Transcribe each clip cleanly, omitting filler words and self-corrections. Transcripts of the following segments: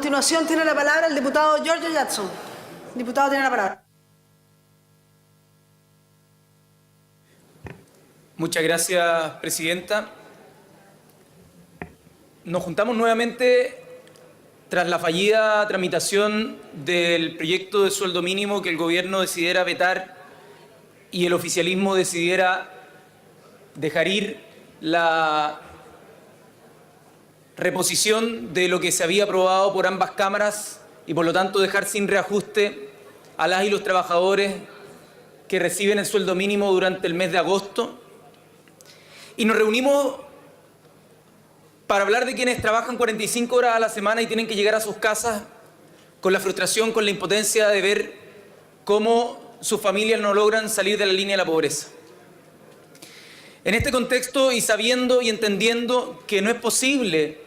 A continuación tiene la palabra el diputado Giorgio Jackson. Diputado, tiene la palabra. Muchas gracias, presidenta. Nos juntamos nuevamente tras la fallida tramitación del proyecto de sueldo mínimo que el gobierno decidiera vetar y el oficialismo decidiera dejar ir la reposición de lo que se había aprobado por ambas cámaras y por lo tanto dejar sin reajuste a las y los trabajadores que reciben el sueldo mínimo durante el mes de agosto. Y nos reunimos para hablar de quienes trabajan 45 horas a la semana y tienen que llegar a sus casas con la frustración, con la impotencia de ver cómo sus familias no logran salir de la línea de la pobreza. En este contexto y sabiendo y entendiendo que no es posible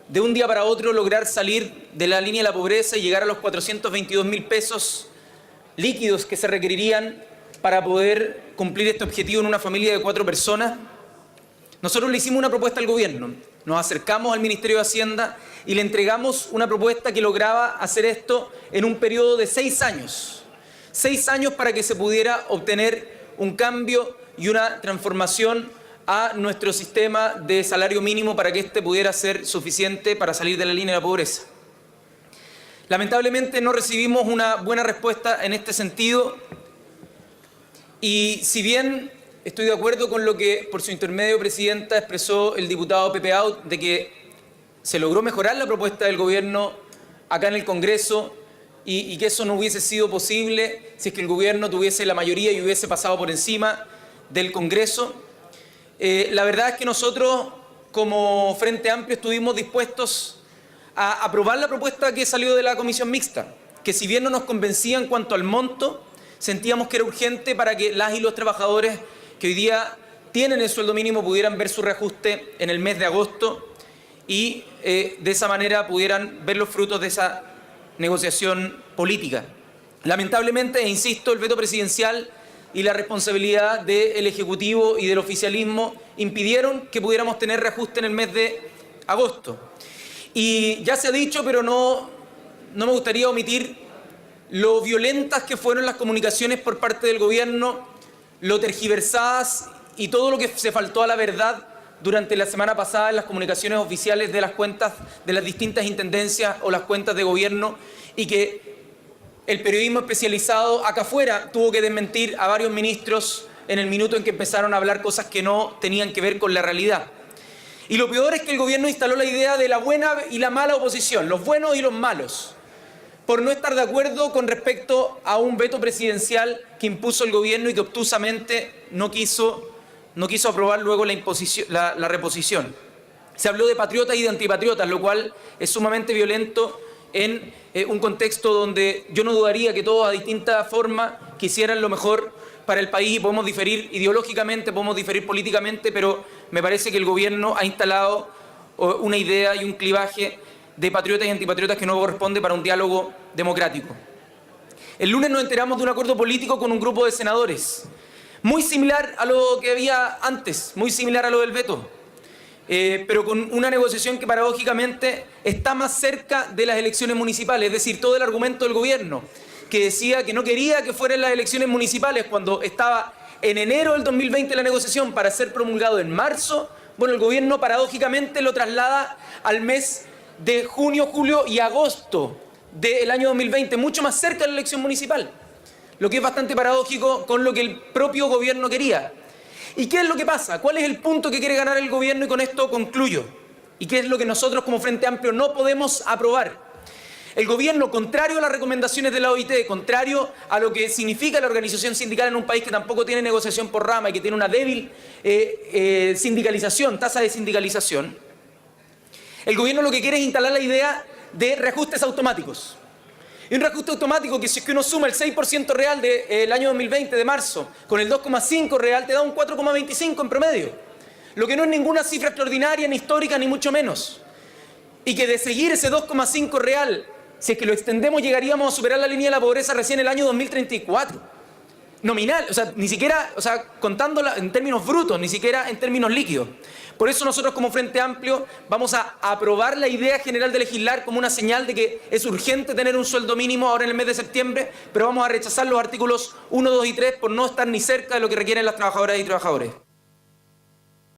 de un día para otro lograr salir de la línea de la pobreza y llegar a los 422.000 pesos líquidos que se requerirían para poder cumplir este objetivo en una familia de 4 personas, nosotros le hicimos una propuesta al gobierno. Nos acercamos al Ministerio de Hacienda y le entregamos una propuesta que lograba hacer esto en un periodo de 6 años. 6 años para que se pudiera obtener un cambio y una transformación a nuestro sistema de salario mínimo para que éste pudiera ser suficiente para salir de la línea de la pobreza. Lamentablemente no recibimos una buena respuesta en este sentido y si bien estoy de acuerdo con lo que por su intermedio, presidenta, expresó el diputado Pepe Out de que se logró mejorar la propuesta del gobierno acá en el Congreso y que eso no hubiese sido posible si es que el gobierno tuviese la mayoría y hubiese pasado por encima del Congreso. La verdad es que nosotros, como Frente Amplio, estuvimos dispuestos a aprobar la propuesta que salió de la comisión mixta, que si bien no nos convencía en cuanto al monto, sentíamos que era urgente para que las y los trabajadores que hoy día tienen el sueldo mínimo pudieran ver su reajuste en el mes de agosto y de esa manera pudieran ver los frutos de esa negociación política. Lamentablemente, e insisto, el veto presidencial y la responsabilidad del Ejecutivo y del oficialismo impidieron que pudiéramos tener reajuste en el mes de agosto. Y ya se ha dicho, pero no me gustaría omitir lo violentas que fueron las comunicaciones por parte del gobierno, lo tergiversadas y todo lo que se faltó a la verdad durante la semana pasada en las comunicaciones oficiales de las cuentas de las distintas intendencias o las cuentas de gobierno y que el periodismo especializado acá afuera tuvo que desmentir a varios ministros en el minuto en que empezaron a hablar cosas que no tenían que ver con la realidad. Y lo peor es que el gobierno instaló la idea de la buena y la mala oposición, los buenos y los malos, por no estar de acuerdo con respecto a un veto presidencial que impuso el gobierno y que obtusamente no quiso aprobar luego la reposición. Se habló de patriotas y de antipatriotas, lo cual es sumamente violento en un contexto donde yo no dudaría que todos a distinta forma quisieran lo mejor para el país y podemos diferir ideológicamente, podemos diferir políticamente, pero me parece que el gobierno ha instalado una idea y un clivaje de patriotas y antipatriotas que no corresponde para un diálogo democrático. El lunes nos enteramos de un acuerdo político con un grupo de senadores, muy similar a lo que había antes, muy similar a lo del veto. Pero con una negociación que paradójicamente está más cerca de las elecciones municipales, es decir, todo el argumento del gobierno que decía que no quería que fueran las elecciones municipales cuando estaba en enero del 2020 la negociación para ser promulgado en marzo, bueno, el gobierno paradójicamente lo traslada al mes de junio, julio y agosto del año 2020, mucho más cerca de la elección municipal, lo que es bastante paradójico con lo que el propio gobierno quería. ¿Y qué es lo que pasa? ¿Cuál es el punto que quiere ganar el gobierno? Y con esto concluyo. ¿Y qué es lo que nosotros como Frente Amplio no podemos aprobar? El gobierno, contrario a las recomendaciones de la OIT, contrario a lo que significa la organización sindical en un país que tampoco tiene negociación por rama y que tiene una débil tasa de sindicalización, el gobierno lo que quiere es instalar la idea de reajustes automáticos. Y un reajuste automático que si es que uno suma el 6% real del año 2020 de marzo con el 2,5% real te da un 4,25% en promedio. Lo que no es ninguna cifra extraordinaria, ni histórica, ni mucho menos. Y que de seguir ese 2,5% real, si es que lo extendemos, llegaríamos a superar la línea de la pobreza recién el año 2034. Nominal, o sea, ni siquiera, o sea, contándola en términos brutos, ni siquiera en términos líquidos. Por eso nosotros como Frente Amplio vamos a aprobar la idea general de legislar como una señal de que es urgente tener un sueldo mínimo ahora en el mes de septiembre, pero vamos a rechazar los artículos 1, 2 y 3 por no estar ni cerca de lo que requieren las trabajadoras y trabajadores.